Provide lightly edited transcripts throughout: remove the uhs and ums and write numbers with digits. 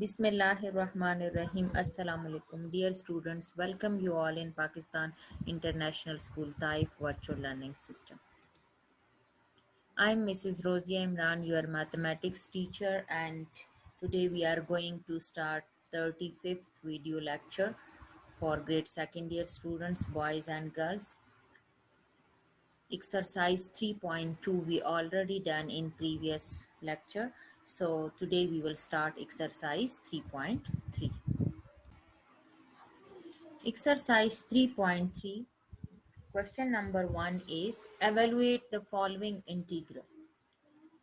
Bismillahirrahmanirrahim. Assalamu alaikum. Dear students, welcome you all in Pakistan International School Taif Virtual Learning System. I'm Mrs. Rosia Imran, your mathematics teacher, and today we are going to start 35th video lecture for grade second year students, boys and girls. Exercise 3.2 we already done in previous lecture. So today we will start exercise 3.3. Exercise 3.3, question number 1 is evaluate the following integral.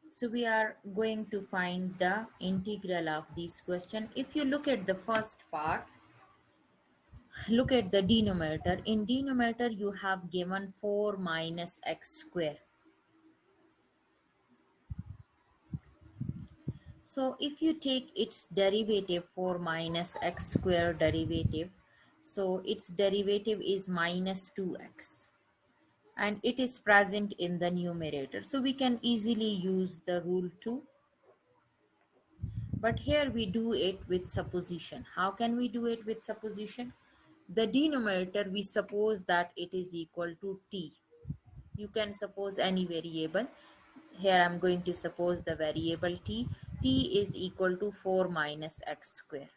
So we are going to find the integral of this question. If you look at the first part, look at the denominator. In denominator you have given 4 minus x square. So if you take its derivative, 4 minus x square derivative, so its derivative is minus 2x. And it is present in the numerator, so we can easily use the rule 2, but here we do it with supposition. How can we do it with supposition? The denominator, we suppose that it is equal to t. You can suppose any variable. Here I'm going to suppose the variable t. T is equal to 4 minus x square.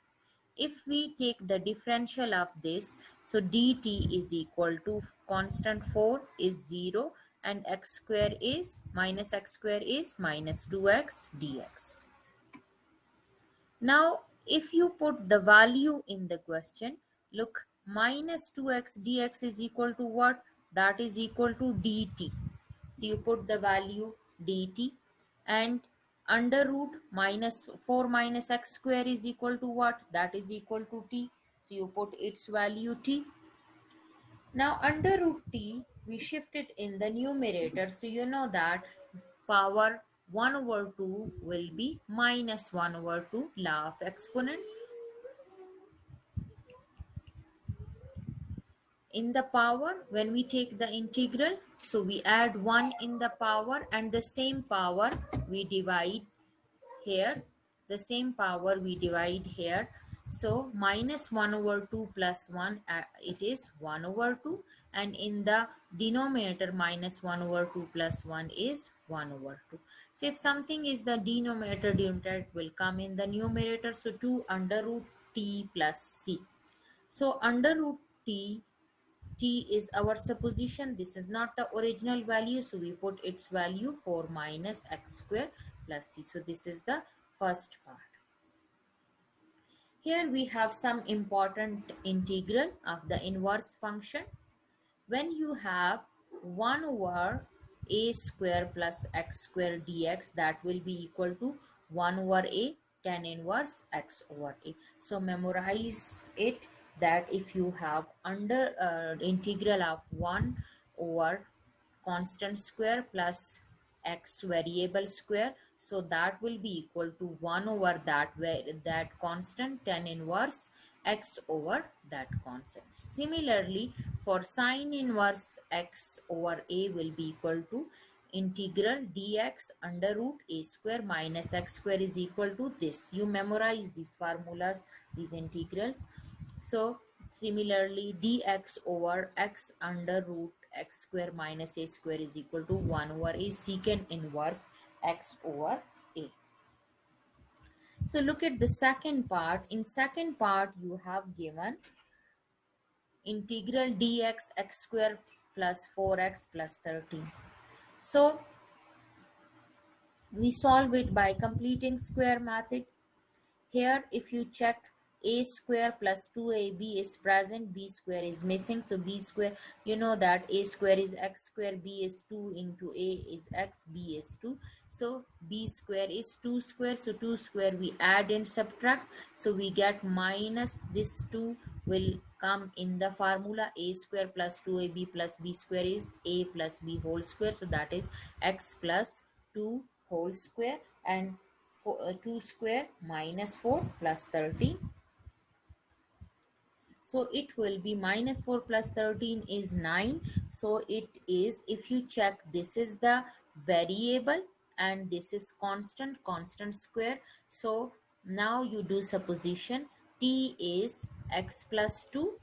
If we take the differential of this, so dt is equal to constant 4 is 0 and x square is minus x square is minus 2x dx. Now if you put the value in the question, look, minus 2x dx is equal to what? That is equal to dt. So you put the value dt, and under root minus 4 minus x square is equal to what? That is equal to t. So you put its value t. Now under root t, we shift it in the numerator. So you know that power 1 over 2 will be minus 1 over 2, law of exponent. In the power, when we take the integral, so we add 1 in the power, and the same power we divide here, the same power we divide here. So minus 1 over 2 plus 1, it is 1 over 2, and in the denominator minus 1 over 2 plus 1 is 1 over 2. So if something is the denominator, it will come in the numerator. So 2 under root t plus c. So under root t, t is our supposition. This is not the original value, so we put its value 4 minus x square plus c. So this is the first part. Here we have some important integral of the inverse function. When you have 1 over a square plus x square dx, that will be equal to 1 over a tan inverse x over a. So memorize it, that if you have under integral of 1 over constant square plus x variable square, so that will be equal to 1 over that constant tan inverse x over that constant. Similarly, for sine inverse x over a will be equal to integral dx under root a square minus x square is equal to this. You memorize these formulas, these integrals. So similarly, dx over x under root x square minus a square is equal to 1 over a secant inverse x over a. So look at the second part. In second part, you have given integral dx x square plus 4x plus 13. So we solve it by completing square method. Here if you check, a square plus 2ab is present, b square is missing. So b square, you know that a square is x square, b is 2 into a is x, b is 2. So b square is 2 square, so 2 square we add and subtract. So we get minus this 2 will come in the formula. A square plus 2ab plus b square is a plus b whole square. So that is x plus 2 whole square, and 2 square minus 4 plus 13. So it will be minus 4 plus 13 is 9. So it is, if you check, this is the variable and this is constant square. So Now you do supposition. T is x plus 2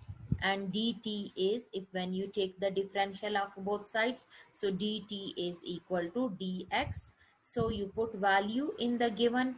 and dt is, if when you take the differential of both sides, so dt is equal to dx. So you put value in the given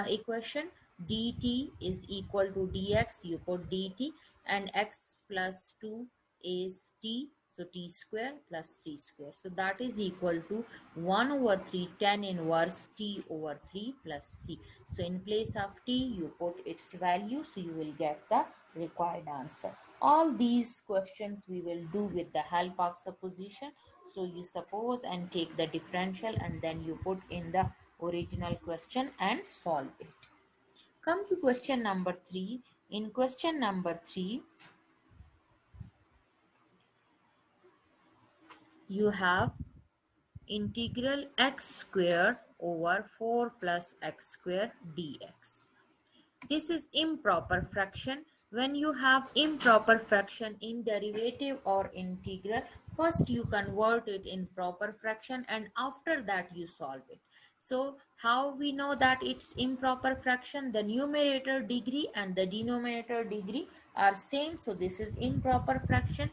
equation. Dt is equal to dx, you put dt, and x plus 2 is t, so t square plus 3 square, so that is equal to 1 over 3 tan inverse t over 3 plus c. So in place of t you put its value, so you will get the required answer. All these questions we will do with the help of supposition. So you suppose and take the differential and then you put in the original question and solve it. Come to question number 3. In question number 3, you have integral x square over 4 plus x square dx. This is improper fraction. When you have improper fraction in derivative or integral, first you convert it in proper fraction and after that you solve it. So how we know that it's improper fraction? The numerator degree and the denominator degree are same, so this is improper fraction.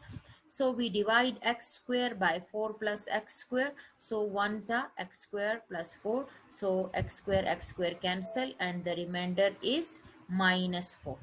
So we divide x square by 4 plus x square. So 1's are x square plus 4. So x square cancel and the remainder is minus 4.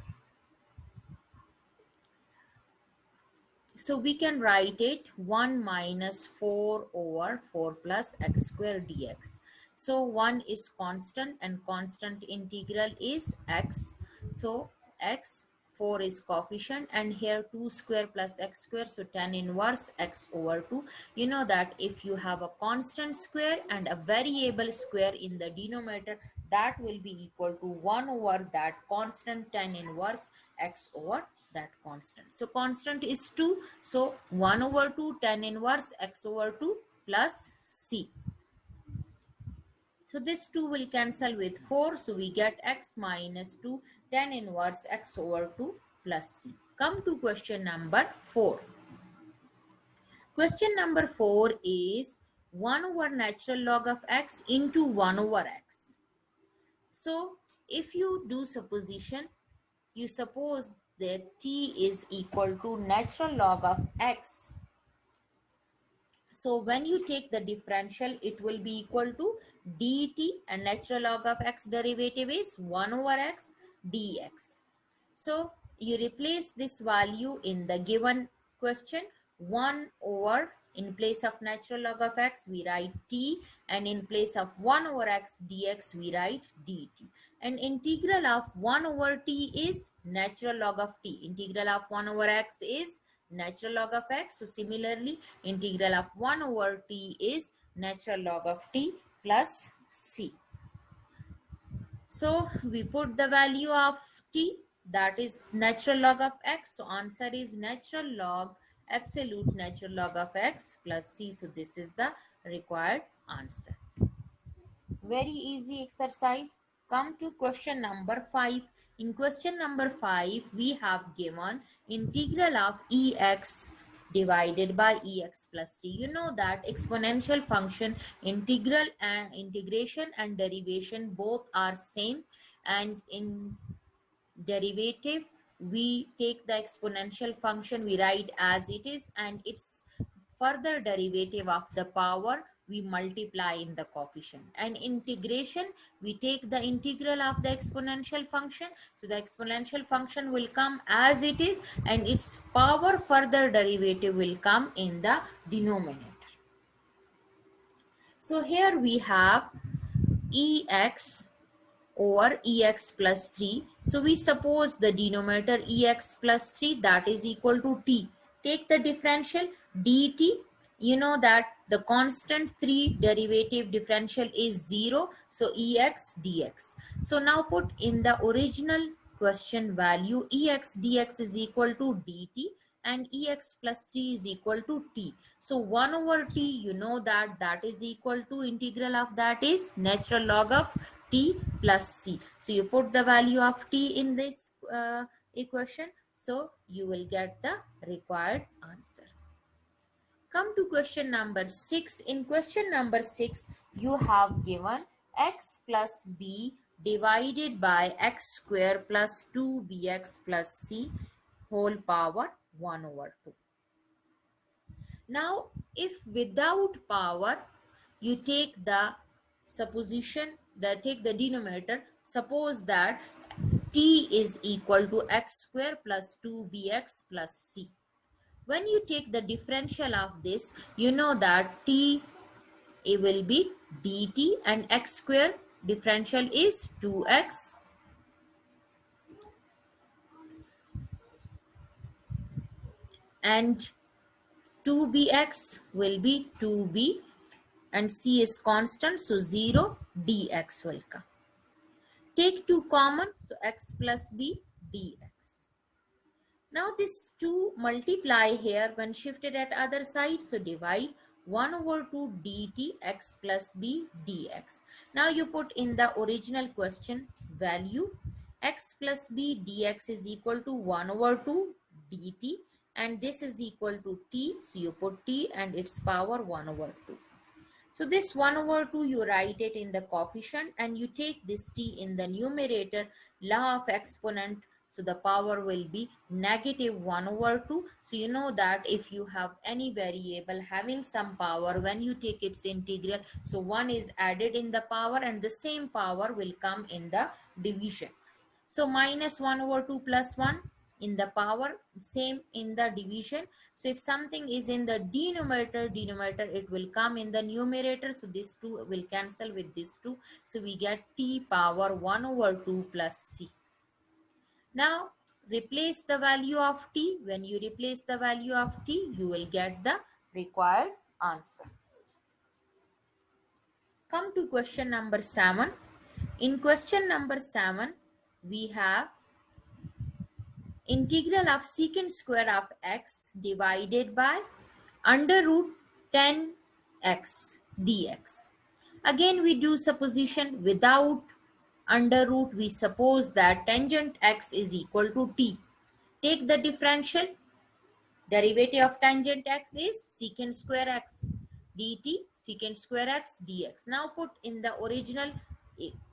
So we can write it 1 minus 4 over 4 plus x square dx. So 1 is constant and constant integral is x. So x, 4 is coefficient, and here 2 square plus x square, so tan inverse x over 2. You know that if you have a constant square and a variable square in the denominator, that will be equal to 1 over that constant tan inverse x over that constant. So constant is 2, so 1 over 2 tan inverse x over 2 plus c. So this 2 will cancel with 4, so we get x minus 2 tan inverse x over 2 plus c. Come to question number 4. Question number 4 is 1 over natural log of x into 1 over x. So if you do supposition, you suppose that t is equal to natural log of x. So when you take the differential, it will be equal to dt, and natural log of x derivative is 1 over x dx. So you replace this value in the given question. 1 over, in place of natural log of x we write t, and in place of 1 over x dx we write dt. And integral of 1 over t is natural log of t. Integral of 1 over x is natural log of x. So similarly, integral of 1 over t is natural log of t plus c. So we put the value of t, that is natural log of x. So answer is natural log, absolute natural log of x plus c. So this is the required answer. Very easy exercise. Come to question number 5. In question number 5, we have given integral of ex divided by ex plus 3. You know that exponential function integral and integration and derivation both are same, and in derivative we take the exponential function, we write as it is, and its further derivative of the power we multiply in the coefficient. And integration, we take the integral of the exponential function, so the exponential function will come as it is and its power further derivative will come in the denominator. So here we have ex over ex plus 3. So we suppose the denominator ex plus 3, that is equal to t. Take the differential dt. You know that the constant 3 derivative differential is 0. So ex dx. So now put in the original question value, ex dx is equal to dt and ex plus 3 is equal to t. So 1 over t, you know that that is equal to integral of that is natural log of t plus c. So you put the value of t in this equation, so you will get the required answer. Come to question number 6. In question number 6, you have given x plus b divided by x square plus 2bx plus c whole power 1 over 2. Now, if without power, you take the supposition, take the denominator, suppose that t is equal to x square plus 2bx plus c. When you take the differential of this, you know that t, it will be dt, and x square differential is 2x, and 2bx will be 2b, and c is constant, so 0, dx will come. Take 2 common, so x plus b dx. Now this 2 multiply here when shifted at other side, so divide 1 over 2 dt x plus b dx. Now you put in the original question value, x plus b dx is equal to 1 over 2 dt, and this is equal to t, so you put t and its power 1 over 2. So this 1 over 2, you write it in the coefficient and you take this t in the numerator, law of exponent. So the power will be negative 1 over 2. So you know that if you have any variable having some power, when you take its integral, so 1 is added in the power and the same power will come in the division. So minus 1 over 2 plus 1 in the power, same in the division. So if something is in the denominator, it will come in the numerator. So this 2 will cancel with this 2. So we get t power 1 over 2 plus c. Now replace the value of t. When you replace the value of t, you will get the required answer. Come to question number 7. In question number 7, we have integral of secant square of x divided by under root 10x dx. Again we do supposition without under root. We suppose that tangent x is equal to t. Take the differential. Derivative of tangent x is secant square x dt, secant square x dx. Now put in the original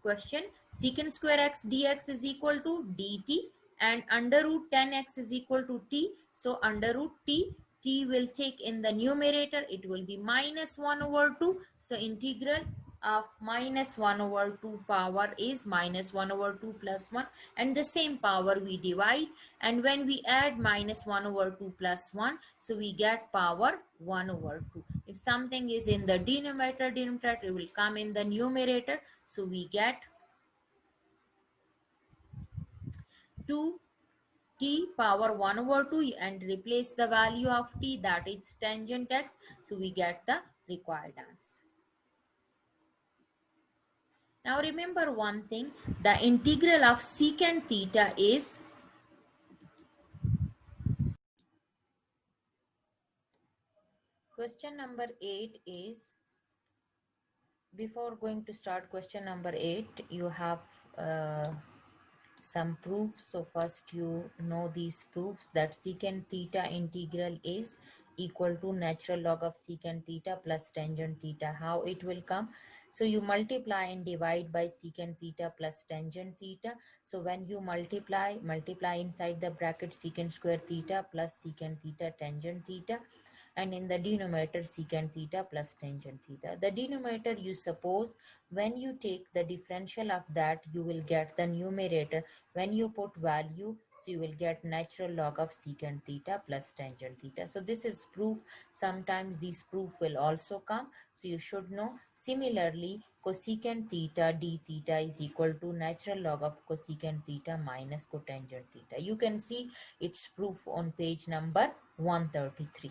question, secant square x dx is equal to dt, and under root 10x is equal to t. So under root t will take in the numerator, it will be minus 1 over 2. So integral of minus 1 over 2 power is minus 1 over 2 plus 1, and the same power we divide, and when we add minus 1 over 2 plus 1, so we get power 1 over 2. If something is in the denominator, it will come in the numerator, so we get 2 t power 1 over 2 and replace the value of t, that is tangent x, so we get the required answer. Now remember one thing, the integral of secant theta is question number 8 is, before going to start question number 8, you have some proofs. So first you know these proofs, that secant theta integral is equal to natural log of secant theta plus tangent theta. How it will come? So you multiply and divide by secant theta plus tangent theta. So when you multiply inside the bracket secant square theta plus secant theta tangent theta, and in the denominator secant theta plus tangent theta. The denominator, you suppose when you take the differential of that, you will get the numerator. When you put value, so you will get natural log of secant theta plus tangent theta. So this is proof. Sometimes this proof will also come, so you should know. Similarly, cosecant theta d theta is equal to natural log of cosecant theta minus cotangent theta. You can see its proof on page number 133.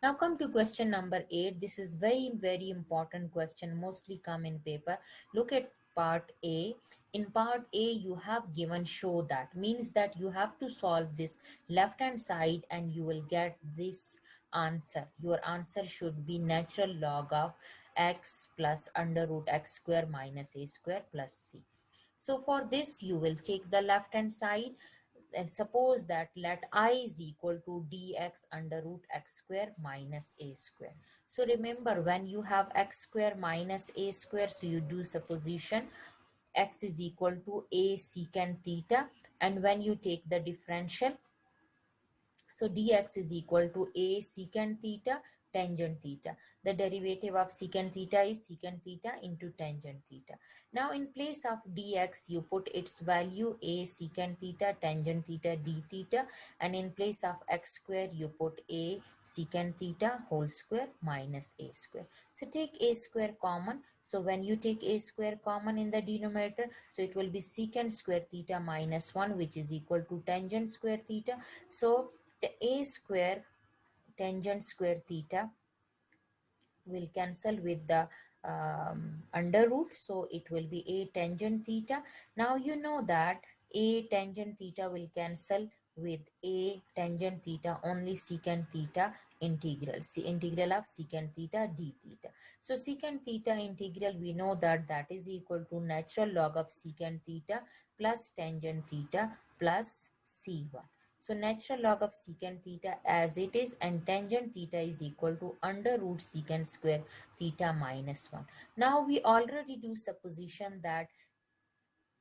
Now come to question number 8. This is very important question, mostly come in paper. Look at part A. In part A, you have given show that, means that you have to solve this left hand side and you will get this answer. Your answer should be natural log of x plus under root x square minus a square plus c. So for this, you will take the left hand side and suppose that let I is equal to dx under root x square minus a square. So remember, when you have x square minus a square, so you do supposition x is equal to a secant theta, and when you take the differential, so dx is equal to a secant theta tangent theta. The derivative of secant theta is secant theta into tangent theta. Now in place of dx, you put its value a secant theta tangent theta d theta, and in place of x square, you put a secant theta whole square minus a square. So take a square common. So when you take a square common in the denominator, so it will be secant square theta minus 1, which is equal to tangent square theta. So a square tangent square theta will cancel with the under root, so it will be a tangent theta. Now you know that a tangent theta will cancel with a tangent theta, only secant theta integral, integral of secant theta d theta. So secant theta integral, we know that that is equal to natural log of secant theta plus tangent theta plus c1. So natural log of secant theta as it is, and tangent theta is equal to under root secant square theta minus 1. Now we already do supposition that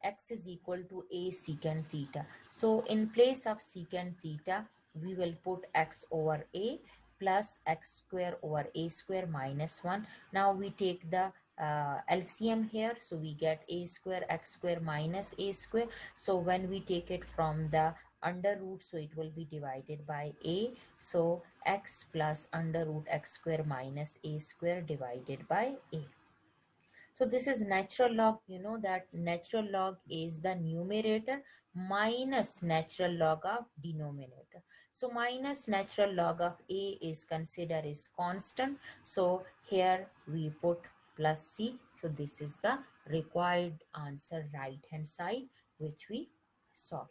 x is equal to a secant theta. So in place of secant theta, we will put x over a plus x square over a square minus 1. Now we take the LCM here, so we get a square x square minus a square. So when we take it from the under root, so it will be divided by a, so x plus under root x square minus a square divided by a. So this is natural log. You know that natural log is the numerator minus natural log of denominator. So minus natural log of a is considered as constant. So here we put plus c. So this is the required answer, right hand side, which we solve.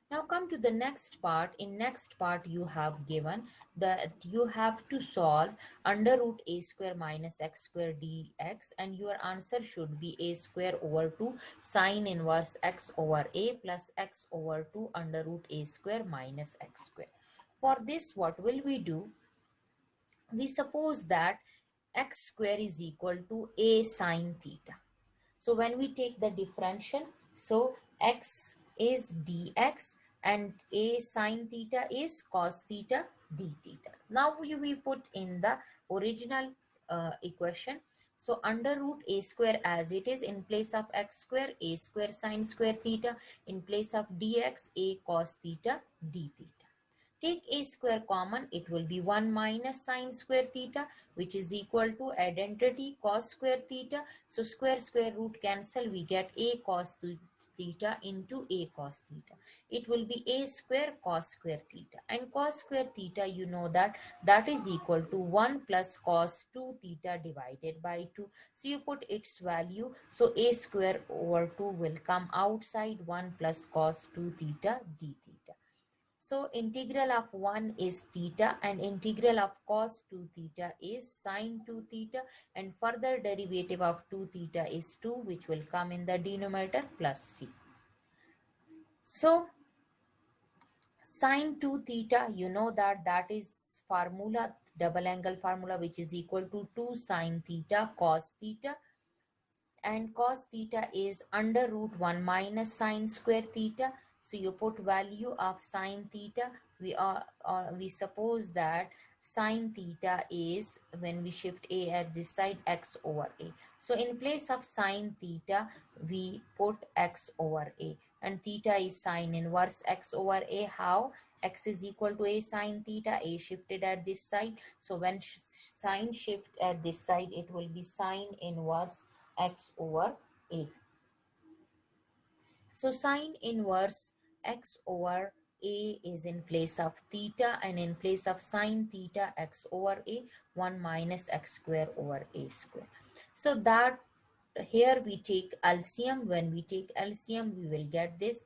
Now come to the next part. In next part, you have given that you have to solve under root a square minus x square dx, and your answer should be a square over 2 sine inverse x over a plus x over 2 under root a square minus x square. For this, what will we do? We suppose that x square is equal to a sine theta. So when we take the differential, so x is dx and a sine theta is cos theta d theta. Now we put in the original equation. So under root a square as it is, in place of x square, a square sine square theta, in place of dx, a cos theta d theta. Take a square common, it will be 1 minus sine square theta, which is equal to identity cos square theta. So square root cancel, we get a cos theta into a cos theta. It will be a square cos square theta, and cos square theta, you know that that is equal to 1 plus cos 2 theta divided by 2. So you put its value, so a square over 2 will come outside, 1 plus cos 2 theta d theta. So integral of 1 is theta and integral of cos 2 theta is sine 2 theta, and further derivative of 2 theta is 2, which will come in the denominator plus c. So sine 2 theta, you know that that is formula, double angle formula, which is equal to 2 sine theta cos theta, and cos theta is under root 1 minus sine square theta. So you put value of sine theta. We suppose that sine theta is, when we shift a at this side, x over a. So in place of sine theta, we put x over a, and theta is sine inverse x over a. How? X is equal to a sine theta, a shifted at this side. So when sine shift at this side, it will be sine inverse x over a. So sine inverse x over a is in place of theta, and in place of sine theta x over a, 1 minus x square over a square. So that here we take LCM. When we take LCM, we will get this.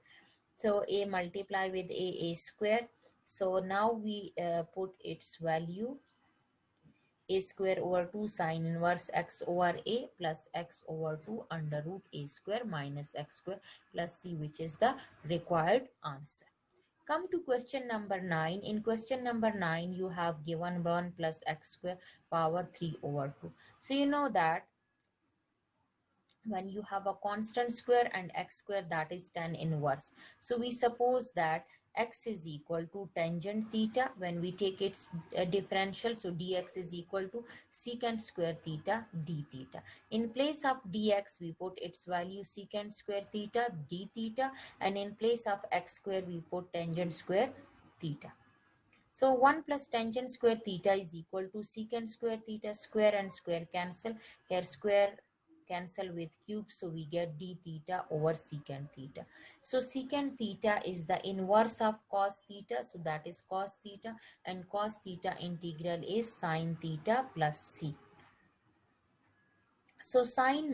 So a multiply with a square. So now we put its value, a square over 2 sine inverse x over a plus x over 2 under root a square minus x square plus c, which is the required answer. Come to question number 9. In question number 9, you have given 1 plus x square power 3 over 2. So you know that when you have a constant square and x square, that is tan inverse. So we suppose that x is equal to tangent theta when we take its differential. So dx is equal to secant square theta d theta. In place of dx we put its value secant square theta d theta, and in place of x square we put tangent square theta. So 1 plus tangent square theta is equal to secant square theta. Square and square cancel. Here square cancel with cube, so we get d theta over secant theta. So secant theta is the inverse of cos theta, so that is cos theta, and cos theta integral is sine theta plus c. So sine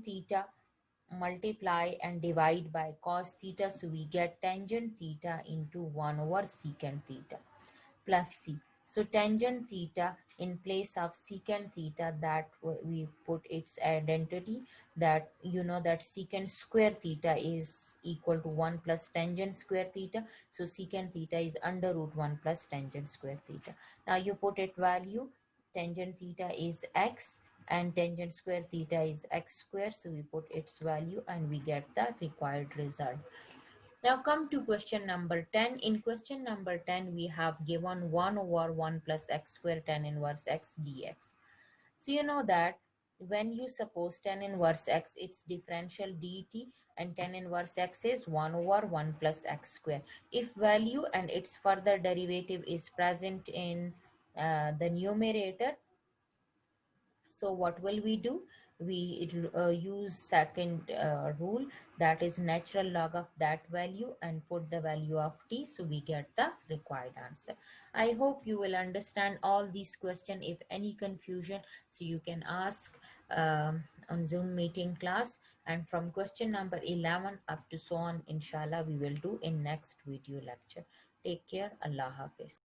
theta multiply and divide by cos theta, so we get tangent theta into 1 over secant theta plus c. So tangent theta in place of secant theta, that we put its identity, that you know that secant square theta is equal to 1 plus tangent square theta. So secant theta is under root 1 plus tangent square theta. Now you put it value, tangent theta is x and tangent square theta is x square, so we put its value and we get the required result. Now come to question number 10. In question number 10, we have given 1 over 1 plus x square tan inverse x dx. So you know that when you suppose tan inverse x, its differential dt, and tan inverse x is 1 over 1 plus x square. If value and its further derivative is present in the numerator, so what will we do? We use second rule, that is natural log of that value, and put the value of t, so we get the required answer. I hope you will understand all these questions. If any confusion, so you can ask on Zoom meeting class, and from question number 11 up to so on, inshallah we will do in next video lecture. Take care. Allah Hafiz.